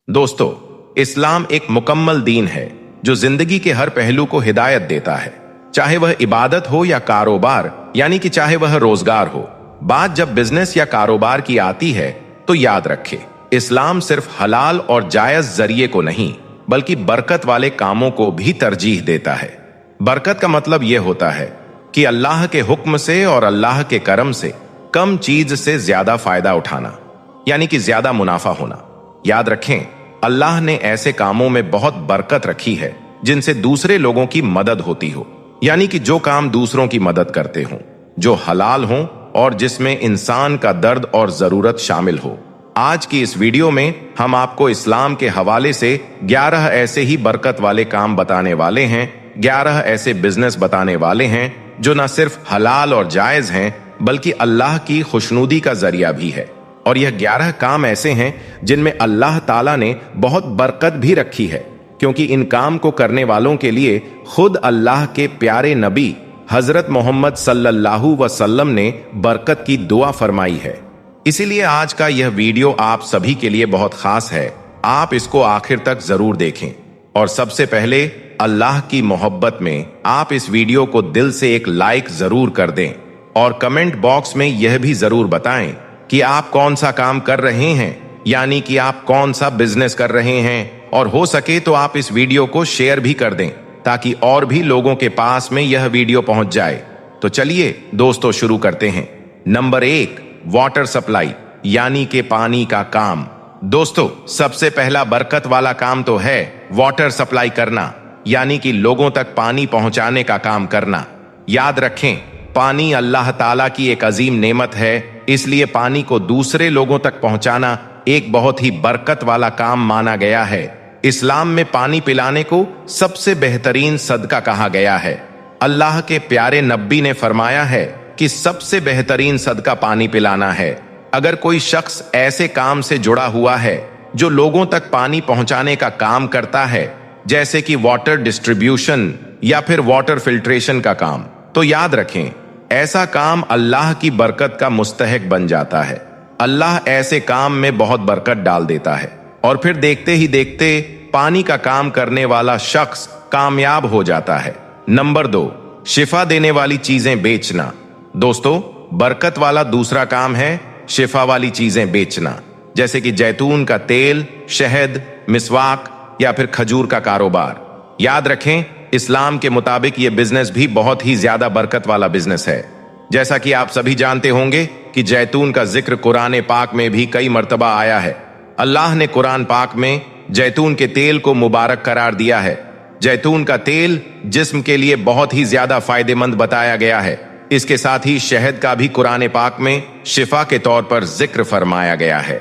दोस्तों, इस्लाम एक मुकम्मल दीन है जो जिंदगी के हर पहलू को हिदायत देता है, चाहे वह इबादत हो या कारोबार, यानी कि चाहे वह रोजगार हो। बात जब बिजनेस या कारोबार की आती है तो याद रखें, इस्लाम सिर्फ हलाल और जायज जरिए को नहीं बल्कि बरकत वाले कामों को भी तरजीह देता है। बरकत का मतलब यह होता है कि अल्लाह के हुक्म से और अल्लाह के करम से कम चीज से ज्यादा फायदा उठाना, यानी कि ज्यादा मुनाफा होना। याद रखें, अल्लाह ने ऐसे कामों में बहुत बरकत रखी है जिनसे दूसरे लोगों की मदद होती हो, यानी कि जो काम दूसरों की मदद करते हों, जो हलाल हों और जिसमें इंसान का दर्द और जरूरत शामिल हो। आज की इस वीडियो में हम आपको इस्लाम के हवाले से 11 ऐसे ही बरकत वाले काम बताने वाले हैं, 11 ऐसे बिजनेस बताने वाले हैं जो न सिर्फ हलाल और जायज हैं बल्कि अल्लाह की खुशनुदी का जरिया भी है। और यह 11 काम ऐसे हैं जिनमें अल्लाह ताला ने बहुत बरकत भी रखी है, क्योंकि इन काम को करने वालों के लिए खुद अल्लाह के प्यारे नबी हजरत मोहम्मद सल्लल्लाहु वसल्लम ने बरकत की दुआ फरमाई है। इसीलिए आज का यह वीडियो आप सभी के लिए बहुत खास है। आप इसको आखिर तक जरूर देखें। और सबसे पहले अल्लाह की मोहब्बत में आप इस वीडियो को दिल से एक लाइक जरूर कर दें और कमेंट बॉक्स में यह भी जरूर बताएं कि आप कौन सा काम कर रहे हैं, यानी कि आप कौन सा बिजनेस कर रहे हैं। और हो सके तो आप इस वीडियो को शेयर भी कर दें ताकि और भी लोगों के पास में यह वीडियो पहुंच जाए। तो चलिए दोस्तों, शुरू करते हैं। नंबर 1, वाटर सप्लाई, यानी कि पानी का काम। दोस्तों, सबसे पहला बरकत वाला काम तो है वाटर सप्लाई करना, यानी कि लोगों तक पानी पहुंचाने का काम करना। याद रखें, पानी अल्लाह ताला की एक अजीम नेमत है, इसलिए पानी को दूसरे लोगों तक पहुंचाना एक बहुत ही बरकत वाला काम माना गया है। इस्लाम में पानी पिलाने को सबसे बेहतरीन सदका कहा गया है। अल्लाह के प्यारे नबी ने फरमाया है कि सबसे बेहतरीन सदका पानी पिलाना है। अगर कोई शख्स ऐसे काम से जुड़ा हुआ है जो लोगों तक पानी पहुंचाने का काम करता है, जैसे कि वाटर डिस्ट्रीब्यूशन या फिर वाटर फिल्ट्रेशन का काम, तो याद रखें, ऐसा काम अल्लाह की बरकत का मुस्तहिक बन जाता है। अल्लाह ऐसे काम में बहुत बरकत डाल देता है और फिर देखते ही देखते पानी का काम करने वाला शख्स कामयाब हो जाता है। नंबर 2, शिफा देने वाली चीजें बेचना। दोस्तों, बरकत वाला दूसरा काम है शिफा वाली चीजें बेचना, जैसे कि जैतून का तेल, शहद, मिसवाक या फिर खजूर का कारोबार। याद रखें, इस्लाम के मुताबिक यह बिजनेस भी बहुत ही ज्यादा बरकत वाला बिजनेस है। जैसा कि आप सभी जानते होंगे कि जैतून का जिक्र कुरान पाक में भी कई मर्तबा आया है। अल्लाह ने कुरान पाक में जैतून के तेल को मुबारक करार दिया है। जैतून का तेल जिस्म के लिए बहुत ही ज्यादा फायदेमंद बताया गया है। इसके साथ ही शहद का भी कुरान पाक में शिफा के तौर पर जिक्र फरमाया गया है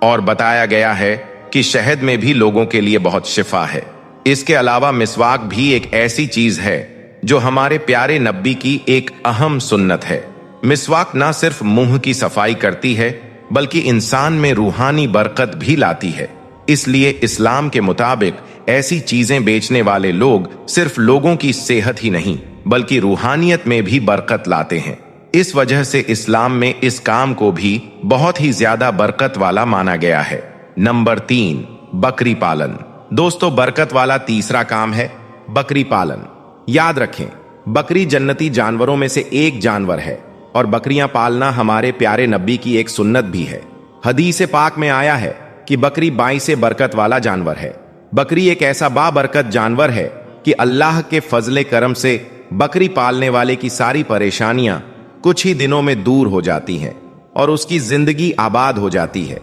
और बताया गया है कि शहद में भी लोगों के लिए बहुत शिफा है। इसके अलावा मिसवाक भी एक ऐसी चीज है जो हमारे प्यारे नबी की एक अहम सुन्नत है। मिसवाक ना सिर्फ मुंह की सफाई करती है बल्कि इंसान में रूहानी बरकत भी लाती है। इसलिए इस्लाम के मुताबिक ऐसी चीजें बेचने वाले लोग सिर्फ लोगों की सेहत ही नहीं बल्कि रूहानियत में भी बरकत लाते हैं। इस वजह से इस्लाम में इस काम को भी बहुत ही ज्यादा बरकत वाला माना गया है। नंबर 3, बकरी पालन। दोस्तों, बरकत वाला तीसरा काम है बकरी पालन। याद रखें, बकरी जन्नती जानवरों में से एक जानवर है और बकरियां पालना हमारे प्यारे नबी की एक सुन्नत भी है। हदीस पाक में आया है कि बकरी बाई से बरकत वाला जानवर है। बकरी एक ऐसा बाबरकत जानवर है कि अल्लाह के फजले करम से बकरी पालने वाले की सारी परेशानियां कुछ ही दिनों में दूर हो जाती हैं और उसकी जिंदगी आबाद हो जाती है।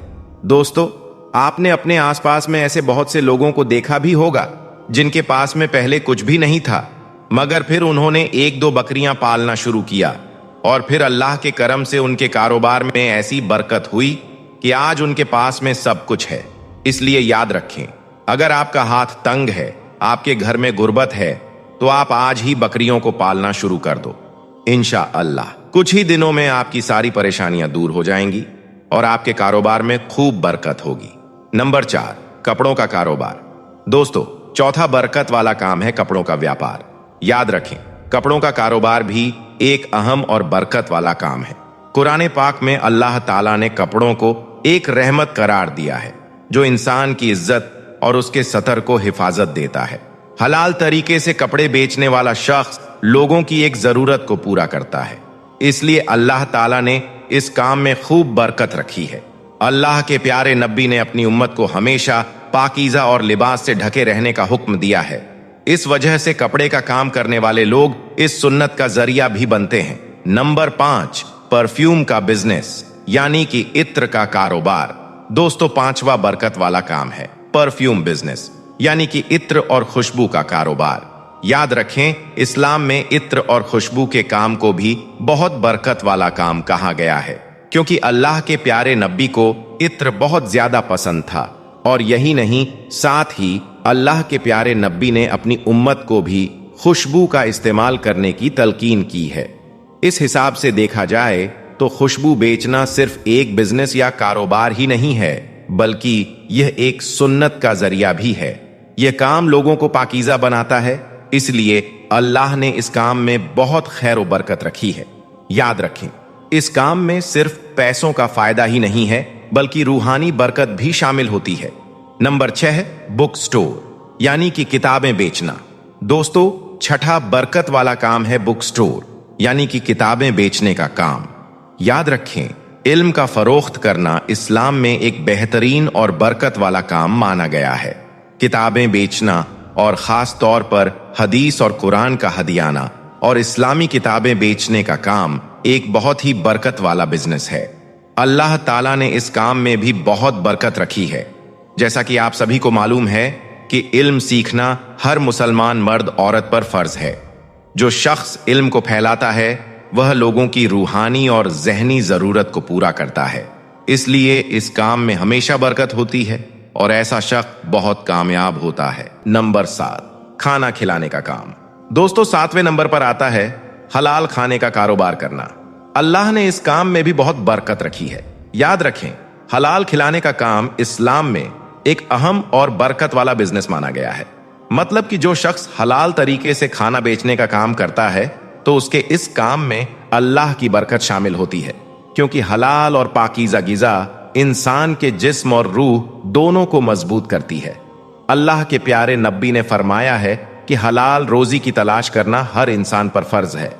दोस्तों, आपने अपने आसपास में ऐसे बहुत से लोगों को देखा भी होगा जिनके पास में पहले कुछ भी नहीं था, मगर फिर उन्होंने 1-2 बकरियां पालना शुरू किया और फिर अल्लाह के करम से उनके कारोबार में ऐसी बरकत हुई कि आज उनके पास में सब कुछ है। इसलिए याद रखें, अगर आपका हाथ तंग है, आपके घर में गुर्बत है, तो आप आज ही बकरियों को पालना शुरू कर दो। इंशाअल्लाह कुछ ही दिनों में आपकी सारी परेशानियां दूर हो जाएंगी और आपके कारोबार में खूब बरकत होगी। नंबर 4, कपड़ों का कारोबार। दोस्तों, चौथा बरकत वाला काम है कपड़ों का व्यापार। याद रखें, कपड़ों का कारोबार भी एक अहम और बरकत वाला काम है। कुरान पाक में अल्लाह ताला ने कपड़ों को एक रहमत करार दिया है। जो इंसान की इज्जत और उसके सतर को हिफाजत देता है। हलाल तरीके से कपड़े बेचने वाला शख्स लोगों की एक जरूरत को पूरा करता है, इसलिए अल्लाह ताला ने इस काम में खूब बरकत रखी है। अल्लाह के प्यारे नबी ने अपनी उम्मत को हमेशा पाकीज़ा और लिबास से ढके रहने का हुक्म दिया है। इस वजह से कपड़े का काम करने वाले लोग इस सुन्नत का जरिया भी बनते हैं। नंबर 5, परफ्यूम का बिजनेस यानी कि इत्र का कारोबार। दोस्तों, 5वां बरकत वाला काम है परफ्यूम बिजनेस यानी कि इत्र और खुशबू का कारोबार। याद रखें, इस्लाम में इत्र और खुशबू के काम को भी बहुत बरकत वाला काम कहा गया है, क्योंकि अल्लाह के प्यारे नबी को इत्र बहुत ज्यादा पसंद था। और यही नहीं, साथ ही अल्लाह के प्यारे नबी ने अपनी उम्मत को भी खुशबू का इस्तेमाल करने की तलकीन की है। इस हिसाब से देखा जाए तो खुशबू बेचना सिर्फ एक बिजनेस या कारोबार ही नहीं है, बल्कि यह एक सुन्नत का जरिया भी है। यह काम लोगों को पाकीज़ा बनाता है, इसलिए अल्लाह ने इस काम में बहुत खैर और बरकत रखी है। याद रखें, इस काम में सिर्फ पैसों का फायदा ही नहीं है, बल्कि रूहानी बरकत भी शामिल होती है। नंबर 6, बुक स्टोर यानी कि किताबें बेचना। दोस्तों, 6ठा बरकत वाला काम है बुक स्टोर यानी कि किताबें बेचने का काम। याद रखें, इल्म का फरोख्त करना इस्लाम में एक बेहतरीन और बरकत वाला काम माना गया है। किताबें बेचना और खास तौर पर हदीस और कुरान का हदियाना और इस्लामी किताबें बेचने का काम एक बहुत ही बरकत वाला बिजनेस है। अल्लाह ताला ने इस काम में भी बहुत बरकत रखी है। जैसा कि आप सभी को मालूम है कि इल्म सीखना हर मुसलमान मर्द औरत पर फर्ज है। जो शख्स इल्म को फैलाता है वह लोगों की रूहानी और जहनी जरूरत को पूरा करता है, इसलिए इस काम में हमेशा बरकत होती है और ऐसा शख्स बहुत कामयाब होता है। नंबर 7, खाना खिलाने का काम। दोस्तों, 7वें नंबर पर आता है हलाल खाने का कारोबार करना। अल्लाह ने इस काम में भी बहुत बरकत रखी है। याद रखें, हलाल खिलाने का काम इस्लाम में एक अहम और बरकत वाला बिजनेस माना गया है। मतलब कि जो शख्स हलाल तरीके से खाना बेचने का काम करता है तो उसके इस काम में अल्लाह की बरकत शामिल होती है, क्योंकि हलाल और पाकीज़ा गिज़ा इंसान के जिस्म और रूह दोनों को मजबूत करती है। अल्लाह के प्यारे नबी ने फरमाया है कि हलाल रोजी की तलाश करना हर इंसान पर फर्ज है।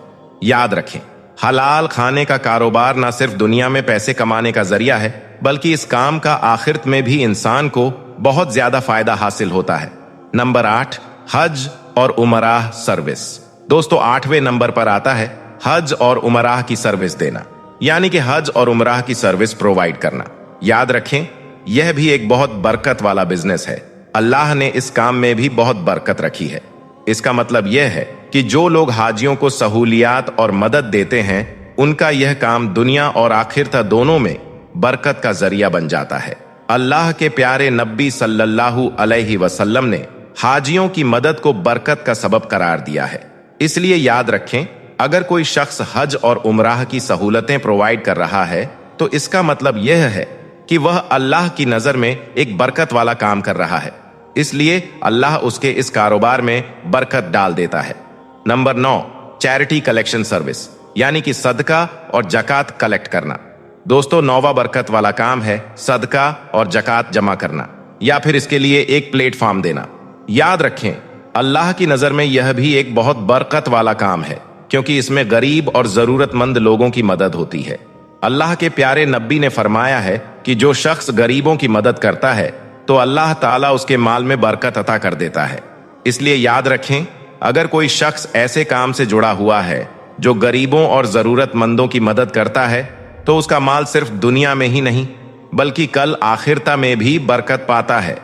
याद रखें, हलाल खाने का कारोबार न सिर्फ दुनिया में पैसे कमाने का जरिया है, बल्कि इस काम का आखिरत में भी इंसान को बहुत ज्यादा फायदा हासिल होता है। नंबर 8, हज और उमराह सर्विस। दोस्तों, 8वें नंबर पर आता है हज और उमराह की सर्विस देना, यानी कि हज और उमराह की सर्विस प्रोवाइड करना। याद रखें, यह भी एक बहुत बरकत वाला बिजनेस है। अल्लाह ने इस काम में भी बहुत बरकत रखी है। इसका मतलब यह है कि जो लोग हाजियों को सहूलियात और मदद देते हैं, उनका यह काम दुनिया और आखिरत दोनों में बरकत का जरिया बन जाता है। अल्लाह के प्यारे नबी सल्लल्लाहु अलैहि वसल्लम ने हाजियों की मदद को बरकत का सबब करार दिया है। इसलिए याद रखें, अगर कोई शख्स हज और उमराह की सहूलतें प्रोवाइड कर रहा है तो इसका मतलब यह है कि वह अल्लाह की नजर में एक बरकत वाला काम कर रहा है, इसलिए अल्लाह उसके इस कारोबार में बरकत डाल देता है। नंबर 9, चैरिटी कलेक्शन सर्विस यानी कि सदका और जकात कलेक्ट करना। दोस्तों, 9वां बरकत वाला काम है सदका और जकात जमा करना या फिर इसके लिए एक प्लेटफॉर्म देना। याद रखें, अल्लाह की नजर में यह भी एक बहुत बरकत वाला काम है, क्योंकि इसमें गरीब और जरूरतमंद लोगों की मदद होती है। अल्लाह के प्यारे नबी ने फरमाया है कि जो शख्स गरीबों की मदद करता है तो अल्लाह ताला उसके माल में बरकत अता कर देता है। इसलिए याद रखें, अगर कोई शख्स ऐसे काम से जुड़ा हुआ है जो गरीबों और जरूरतमंदों की मदद करता है तो उसका माल सिर्फ दुनिया में ही नहीं बल्कि कल आखिरता में भी बरकत पाता है।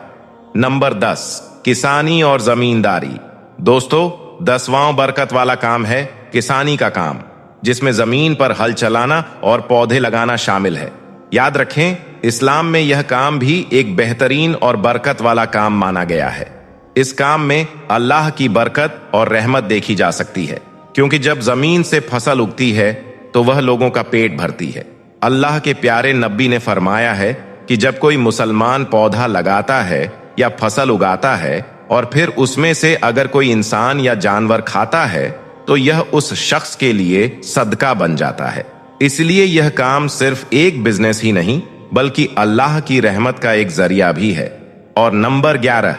नंबर 10, किसानी और जमींदारी। दोस्तों, 10वां बरकत वाला काम है किसानी का काम, जिसमें जमीन पर हल चलाना और पौधे लगाना शामिल है। याद रखें, इस्लाम में यह काम भी एक बेहतरीन और बरकत वाला काम माना गया है। इस काम में अल्लाह की बरकत और रहमत देखी जा सकती है, क्योंकि जब जमीन से फसल उगती है तो वह लोगों का पेट भरती है। अल्लाह के प्यारे नबी ने फरमाया है कि जब कोई मुसलमान पौधा लगाता है या फसल उगाता है और फिर उसमें से अगर कोई इंसान या जानवर खाता है तो यह उस शख्स के लिए सदका बन जाता है। इसलिए यह काम सिर्फ एक बिजनेस ही नहीं बल्कि अल्लाह की रहमत का एक जरिया भी है। और नंबर 11,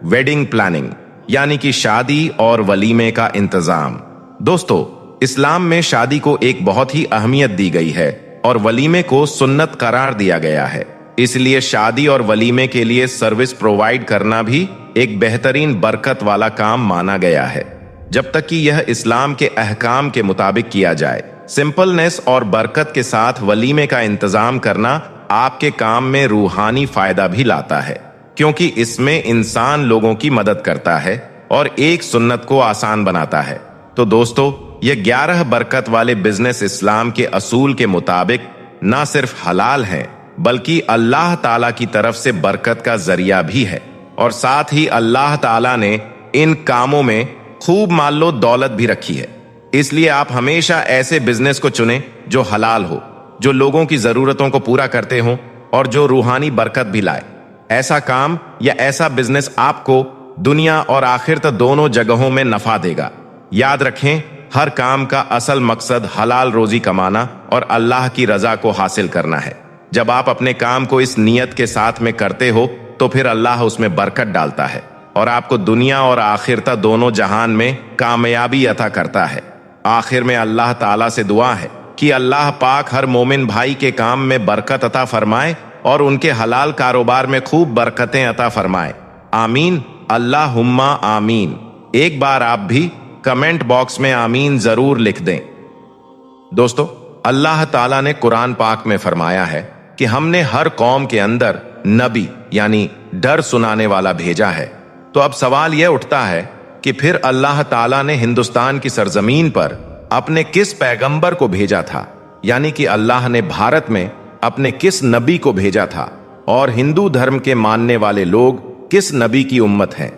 वेडिंग प्लानिंग, यानी कि शादी और वलीमे का इंतजाम। दोस्तों, इस्लाम में शादी को एक बहुत ही अहमियत दी गई है और वलीमे को सुन्नत करार दिया गया है। इसलिए शादी और वलीमे के लिए सर्विस प्रोवाइड करना भी एक बेहतरीन बरकत वाला काम माना गया है, जब तक कि यह इस्लाम के अहकाम के मुताबिक किया जाए। सिंपलनेस और बरकत के साथ वलीमे का इंतजाम करना आपके काम में रूहानी फायदा भी लाता है, क्योंकि इसमें इंसान लोगों की मदद करता है और एक सुन्नत को आसान बनाता है। तो दोस्तों, ये 11 बरकत वाले बिजनेस इस्लाम के असूल के मुताबिक ना सिर्फ हलाल हैं, बल्कि अल्लाह ताला की तरफ से बरकत का जरिया भी है। और साथ ही अल्लाह ताला ने इन कामों में खूब माल लो दौलत भी रखी है। इसलिए आप हमेशा ऐसे बिजनेस को चुनें जो हलाल हो, जो लोगों की जरूरतों को पूरा करते हो और जो रूहानी बरकत भी लाए। ऐसा काम या ऐसा बिजनेस आपको दुनिया और आखिरत दोनों जगहों में नफा देगा। याद रखें, हर काम का असल मकसद हलाल रोजी कमाना और अल्लाह की रजा को हासिल करना है। जब आप अपने काम को इस नियत के साथ में करते हो तो फिर अल्लाह उसमें बरकत डालता है और आपको दुनिया और आखिरत दोनों जहान में कामयाबी अता करता है। आखिर में अल्लाह ताला से दुआ है कि अल्लाह पाक हर मोमिन भाई के काम में बरकत अता फरमाए और उनके हलाल कारोबार में खूब बरकतें अता फरमाए। आमीन, अल्लाहुम्मा आमीन। एक बार आप भी कमेंट बॉक्स में आमीन जरूर लिख दें। दोस्तों, अल्लाह ताला ने कुरान पाक में फरमाया है कि हमने हर कौम के अंदर नबी यानी डर सुनाने वाला भेजा है। तो अब सवाल यह उठता है कि फिर अल्लाह ताला ने हिंदुस्तान की सरजमीन पर अपने किस पैगंबर को भेजा था, यानी कि अल्लाह ने भारत में अपने किस नबी को भेजा था और हिंदू धर्म के मानने वाले लोग किस नबी की उम्मत हैं।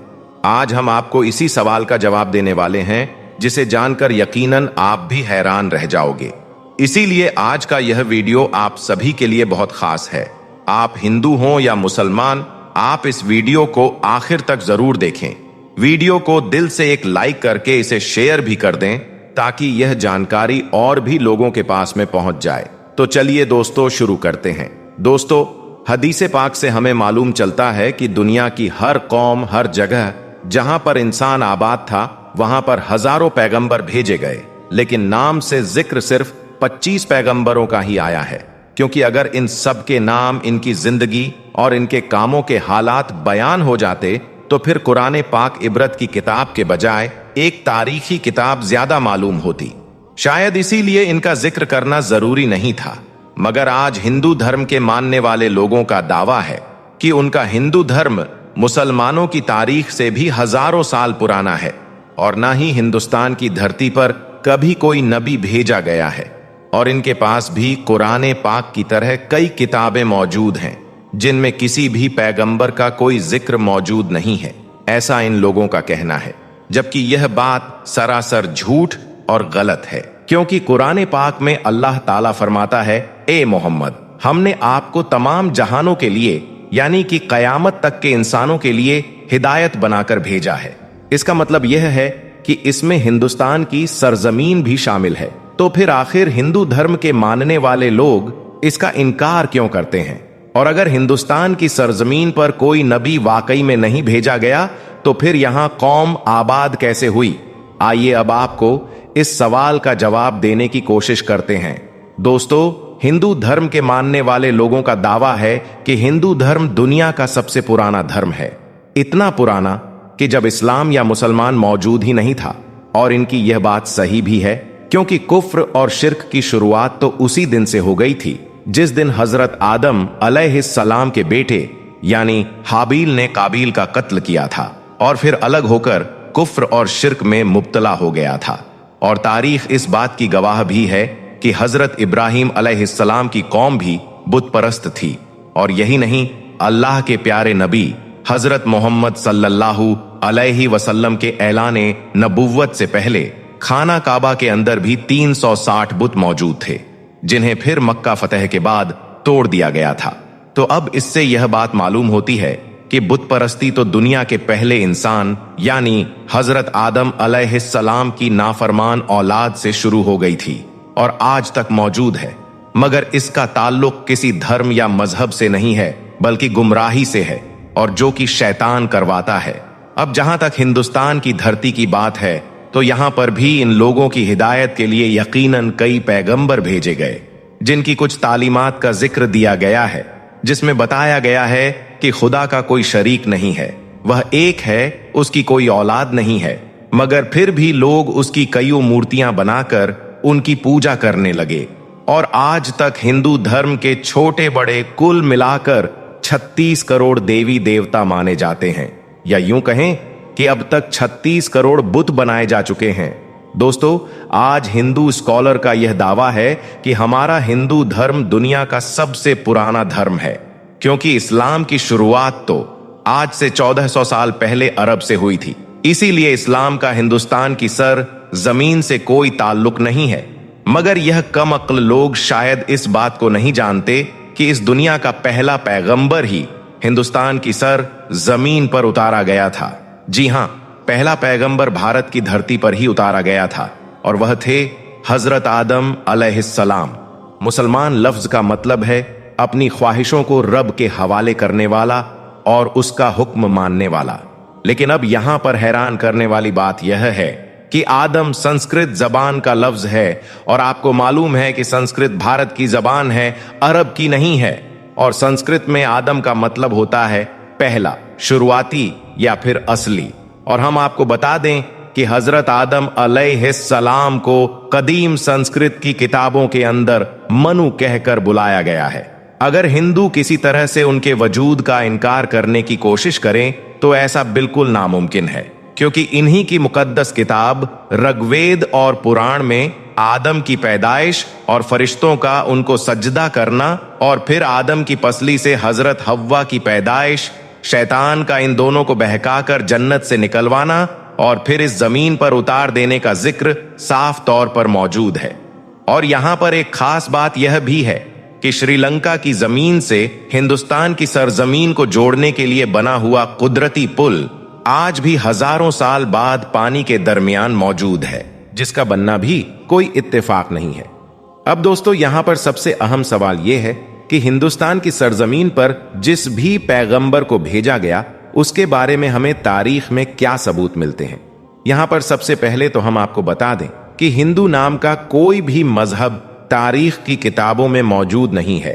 आज हम आपको इसी सवाल का जवाब देने वाले हैं, जिसे जानकर यकीनन आप भी हैरान रह जाओगे। इसीलिए आज का यह वीडियो आप सभी के लिए बहुत खास है। आप हिंदू हों या मुसलमान, आप इस वीडियो को आखिर तक जरूर देखें। वीडियो को दिल से एक लाइक करके इसे शेयर भी कर दें, ताकि यह जानकारी और भी लोगों के पास में पहुंच जाए। तो चलिए दोस्तों, शुरू करते हैं। दोस्तों, हदीसे पाक से हमें मालूम चलता है कि दुनिया की हर कौम, हर जगह जहां पर इंसान आबाद था, वहां पर हजारों पैगंबर भेजे गए, लेकिन नाम से जिक्र सिर्फ 25 पैगंबरों का ही आया है। क्योंकि अगर इन सब के नाम, इनकी जिंदगी और इनके कामों के हालात बयान हो जाते तो फिर कुरान पाक इबरत की किताब के बजाय एक तारीखी किताब ज्यादा मालूम होती। शायद इसीलिए इनका जिक्र करना जरूरी नहीं था। मगर आज हिंदू धर्म के मानने वाले लोगों का दावा है कि उनका हिंदू धर्म मुसलमानों की तारीख से भी हजारों साल पुराना है और ना ही हिंदुस्तान की धरती पर कभी कोई नबी भेजा गया है। और इनके पास भी कुरान पाक की तरह कई किताबें मौजूद हैं, जिनमें किसी भी पैगंबर का कोई जिक्र मौजूद नहीं है, ऐसा इन लोगों का कहना है। जबकि यह बात सरासर झूठ और गलत है, क्योंकि कुरान पाक में अल्लाह ताला फरमाता है, ए मोहम्मद, हमने आपको तमाम जहानों के लिए यानी कि कयामत तक के इंसानों के लिए हिदायत बनाकर भेजा है। इसका मतलब यह है कि इसमें हिंदुस्तान की सरजमीन भी शामिल है। तो फिर आखिर हिंदू धर्म के मानने वाले लोग इसका इनकार क्यों करते हैं? और अगर हिंदुस्तान की सरजमीन पर कोई नबी वाकई में नहीं भेजा गया तो फिर यहां कौम आबाद कैसे हुई? आइए अब आपको इस सवाल का जवाब देने की कोशिश करते हैं। दोस्तों, हिंदू धर्म के मानने वाले लोगों का दावा है कि हिंदू धर्म दुनिया का सबसे पुराना धर्म है। इतना पुराना कि जब इस्लाम या मुसलमान मौजूद ही नहीं था। और इनकी यह बात सही भी है, क्योंकि कुफ्र और शिर्क की शुरुआत तो उसी दिन से हो गई थी जिस दिन हजरत आदम अलैहिस्सलाम के बेटे यानी हाबील ने काबील का कत्ल किया था और फिर अलग होकर कुफ्र और शिर्क में मुब्तला हो गया था। और तारीख इस बात की गवाह भी है कि हजरत इब्राहिम अलैहिस्सलाम की कौम भी बुत परस्त थी। और यही नहीं, अल्लाह के प्यारे नबी हजरत मोहम्मद सल्लल्लाहु अलैहि वसल्लम के ऐलाने नबुव्वत से पहले खाना काबा के अंदर भी 360 बुत मौजूद थे, जिन्हें फिर मक्का फतह के बाद तोड़ दिया गया था। तो अब इससे यह बात मालूम होती है कि बुत परस्ती तो दुनिया के पहले इंसान यानी हजरत आदम अलैहिस्सलाम की नाफरमान औलाद से शुरू हो गई थी और आज तक मौजूद है। मगर इसका ताल्लुक किसी धर्म या मजहब से नहीं है, बल्कि गुमराही से है, और जो कि शैतान करवाता है। अब जहां तक हिंदुस्तान की धरती की बात है, तो यहां पर भी इन लोगों की हिदायत के लिए यकीनन कई पैगंबर भेजे गए, जिनकी कुछ तालीमात का जिक्र दिया गया है, जिसमें बताया गया है कि खुदा का कोई शरीक नहीं है, वह एक है, उसकी कोई औलाद नहीं है, मगर फिर भी लोग उसकी कई मूर्तियां बनाकर उनकी पूजा करने लगे। और आज तक हिंदू धर्म के छोटे बड़े कुल मिलाकर 36 करोड़ देवी देवता माने जाते हैं, या यूं कहें कि अब तक 36 करोड़ बुत बनाए जा चुके हैं। दोस्तों, आज हिंदू स्कॉलर का यह दावा है कि हमारा हिंदू धर्म दुनिया का सबसे पुराना धर्म है, क्योंकि इस्लाम की शुरुआत तो आज से 1400 साल पहले अरब से हुई थी। इसीलिए इस्लाम का हिंदुस्तान की सर जमीन से कोई ताल्लुक नहीं है। मगर यह कम अक्ल लोग शायद इस बात को नहीं जानते कि इस दुनिया का पहला पैगंबर ही हिंदुस्तान की सर जमीन पर उतारा गया था। जी हां, पहला पैगंबर भारत की धरती पर ही उतारा गया था, और वह थे हजरत आदम अलैहिस्सलाम। मुसलमान लफ्ज का मतलब है अपनी ख्वाहिशों को रब के हवाले करने वाला और उसका हुक्म मानने वाला। लेकिन अब यहां पर हैरान करने वाली बात यह है कि आदम संस्कृत जबान का लफ्ज है, और आपको मालूम है कि संस्कृत भारत की जबान है, अरब की नहीं है। और संस्कृत में आदम का मतलब होता है पहला, शुरुआती या फिर असली। और हम आपको बता दें कि हजरत आदम अलैहिस्सलाम को कदीम संस्कृत की किताबों के अंदर मनु कहकर बुलाया गया है। अगर हिंदू किसी तरह से उनके वजूद का इनकार करने की कोशिश करें तो ऐसा बिल्कुल नामुमकिन है, क्योंकि इन्हीं की मुकद्दस किताब ऋग्वेद और पुराण में आदम की पैदाइश और फरिश्तों का उनको सजदा करना, और फिर आदम की पसली से हजरत हव्वा की पैदाइश, शैतान का इन दोनों को बहकाकर जन्नत से निकलवाना और फिर इस जमीन पर उतार देने का जिक्र साफ तौर पर मौजूद है। और यहां पर एक खास बात यह भी है कि श्रीलंका की जमीन से हिंदुस्तान की सरजमीन को जोड़ने के लिए बना हुआ कुदरती पुल आज भी हजारों साल बाद पानी के दरमियान मौजूद है, जिसका बनना भी कोई इत्तेफाक नहीं है। अब दोस्तों, यहां पर सबसे अहम सवाल यह है कि हिंदुस्तान की सरजमीन पर जिस भी पैगंबर को भेजा गया, उसके बारे में हमें तारीख में क्या सबूत मिलते हैं। यहां पर सबसे पहले तो हम आपको बता दें कि हिंदू नाम का कोई भी मजहब तारीख की किताबों में मौजूद नहीं है,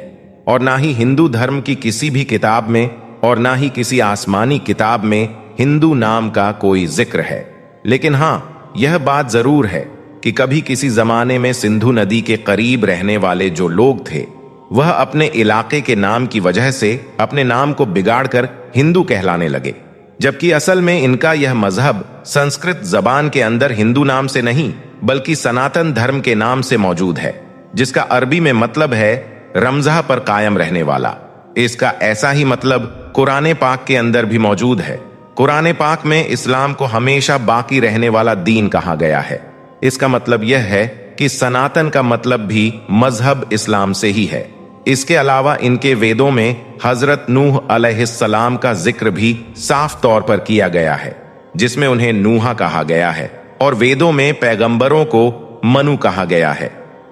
और ना ही हिंदू धर्म की किसी भी किताब में और ना ही किसी आसमानी किताब में हिंदू नाम का कोई जिक्र है। लेकिन हां, यह बात जरूर है कि कभी किसी जमाने में सिंधु नदी के करीब रहने वाले जो लोग थे, वह अपने इलाके के नाम की वजह से अपने नाम को बिगाड़कर हिंदू कहलाने लगे, जबकि असल में इनका यह मजहब संस्कृत जबान के अंदर हिंदू नाम से नहीं बल्कि सनातन धर्म के नाम से मौजूद है, जिसका अरबी में मतलब है रमज़ा पर कायम रहने वाला। इसका ऐसा ही मतलब कुरान पाक के अंदर भी मौजूद है। कुरान पाक में इस्लाम को हमेशा बाकी रहने वाला दीन कहा गया है। इसका मतलब यह है कि सनातन का मतलब भी मजहब इस्लाम से ही है। इसके अलावा इनके वेदों में हजरत नूह अलैहिस्सलाम का जिक्र भी साफ तौर पर किया गया है, जिसमें उन्हें नूहा कहा गया है, और वेदों में पैगंबरों को मनु कहा गया है,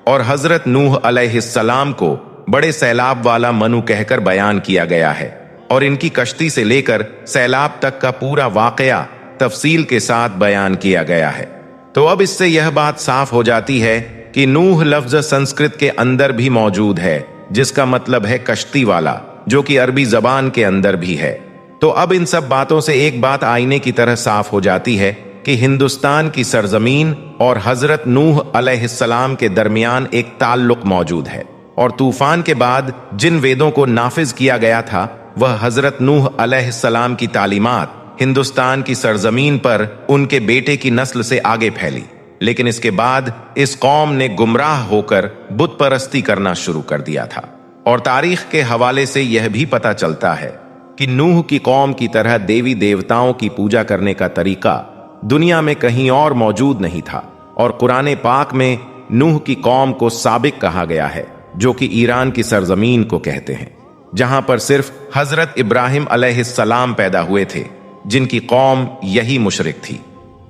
और हजरत नूह अलैहिस्सलाम को बड़े सैलाब वाला मनु कहकर बयान किया गया है, और इनकी कश्ती से लेकर सैलाब तक का पूरा वाकया तफसील के साथ बयान किया गया है। तो अब इससे यह बात साफ हो जाती है कि नूह लफ्ज संस्कृत के अंदर भी मौजूद है, जिसका मतलब है कश्ती वाला, जो कि अरबी जबान के अंदर भी है। तो अब इन सब बातों से एक बात आईने की तरह साफ हो जाती है कि हिंदुस्तान की सरजमीन और हजरत नूह अलैहिस्सलाम के दरमियान एक ताल्लुक मौजूद है, और तूफान के बाद जिन वेदों को नाफिज किया गया था, वह हजरत नूह अलैहिस्सलाम की तालीमात हिंदुस्तान की सरजमीन पर उनके बेटे की नस्ल से आगे फैली। लेकिन इसके बाद इस कौम ने गुमराह होकर बुत परस्ती करना शुरू कर दिया था, और तारीख के हवाले से यह भी पता चलता है कि नूह की कौम की तरह देवी देवताओं की पूजा करने का तरीका दुनिया में कहीं और मौजूद नहीं था। और कुरान पाक में नूह की कौम को साबिक कहा गया है, जो कि ईरान की सरजमीन को कहते हैं, जहां पर सिर्फ हजरत इब्राहिम अलैहिस्सलाम पैदा हुए थे, जिनकी कौम यही मुशरिक थी।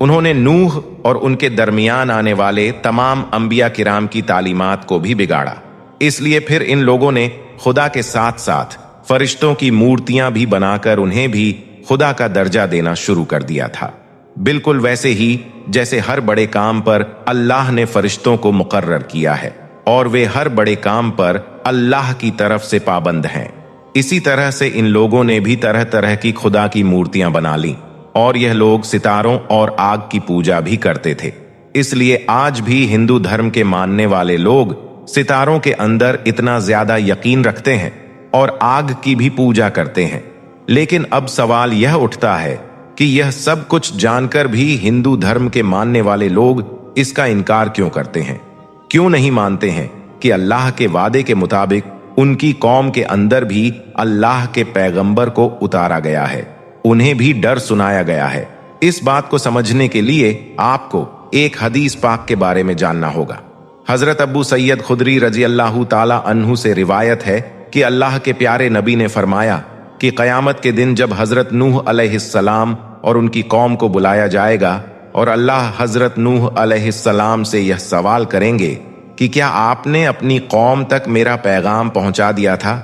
उन्होंने नूह और उनके दरमियान आने वाले तमाम अंबिया किराम की तालीमात को भी बिगाड़ा, इसलिए फिर इन लोगों ने खुदा के साथ साथ फरिश्तों की मूर्तियां भी बनाकर उन्हें भी खुदा का दर्जा देना शुरू कर दिया था। बिल्कुल वैसे ही जैसे हर बड़े काम पर अल्लाह ने फरिश्तों को मुकर्रर किया है और वे हर बड़े काम पर अल्लाह की तरफ से पाबंद हैं। इसी तरह से इन लोगों ने भी तरह तरह की खुदा की मूर्तियां बना ली और यह लोग सितारों और आग की पूजा भी करते थे। इसलिए आज भी हिंदू धर्म के मानने वाले लोग सितारों के अंदर इतना ज्यादा यकीन रखते हैं और आग की भी पूजा करते हैं। लेकिन अब सवाल यह उठता है कि यह सब कुछ जानकर भी हिंदू धर्म के मानने वाले लोग इसका इनकार क्यों करते हैं? क्यों नहीं मानते हैं कि अल्लाह के वादे के मुताबिक उनकी कौम के अंदर भी अल्लाह के पैगंबर को उतारा गया है, उन्हें भी डर सुनाया गया है। इस बात को समझने के लिए आपको एक हदीस पाक के बारे में जानना होगा। हजरत अबू सैयद खुदरी रजी अल्लाह ताला अन्हु से रिवायत है कि अल्लाह के प्यारे नबी ने फरमाया कि कयामत के दिन जब हजरत नूह अलैहिस्सलाम और उनकी कौम को बुलाया जाएगा और अल्लाह हजरत नूह अलैहिस्सलाम से यह सवाल करेंगे कि क्या आपने अपनी कौम तक मेरा पैगाम पहुंचा दिया था,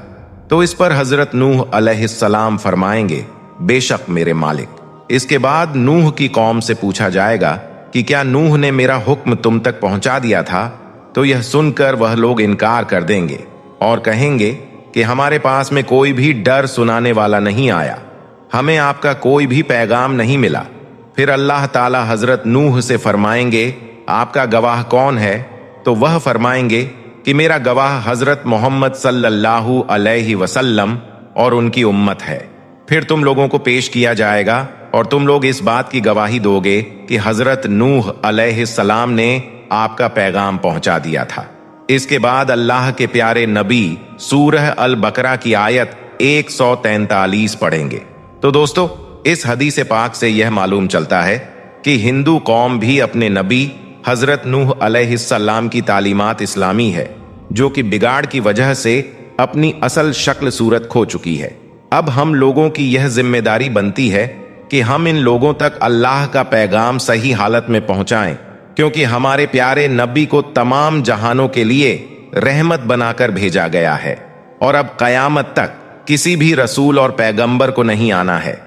तो इस पर हजरत नूह अलैहिस्सलाम फरमाएंगे, बेशक मेरे मालिक। इसके बाद नूह की कौम से पूछा जाएगा कि क्या नूह ने मेरा हुक्म तुम तक पहुंचा दिया था, तो यह सुनकर वह लोग इनकार कर देंगे और कहेंगे कि हमारे पास में कोई भी डर सुनाने वाला नहीं आया, हमें आपका कोई भी पैगाम नहीं मिला। फिर अल्लाह ताला हजरत नूह से फरमाएंगे, आपका गवाह कौन है? तो वह फरमाएंगे कि मेरा गवाह हजरत मोहम्मद सल्लल्लाहु अलैहि वसल्लम और उनकी उम्मत है। फिर तुम लोगों को पेश किया जाएगा और तुम लोग इस बात की गवाही दोगे कि हजरत नूह अलैहिस्सलाम ने आपका पैगाम पहुंचा दिया था। इसके बाद अल्लाह के प्यारे नबी सूरह अल बकरा की आयत 143 पढ़ेंगे। तो दोस्तों, इस हदीस पाक से यह मालूम चलता है कि हिंदू कौम भी अपने नबी हजरत नूह अलैहिस्सलाम की तालीमात इस्लामी है, जो कि बिगाड़ की वजह से अपनी असल शक्ल सूरत खो चुकी है। अब हम लोगों की यह जिम्मेदारी बनती है कि हम इन लोगों तक अल्लाह का पैगाम सही हालत में पहुंचाएं, क्योंकि हमारे प्यारे नबी को तमाम जहानों के लिए रहमत बनाकर भेजा गया है और अब कयामत तक किसी भी रसूल और पैगंबर को नहीं आना है।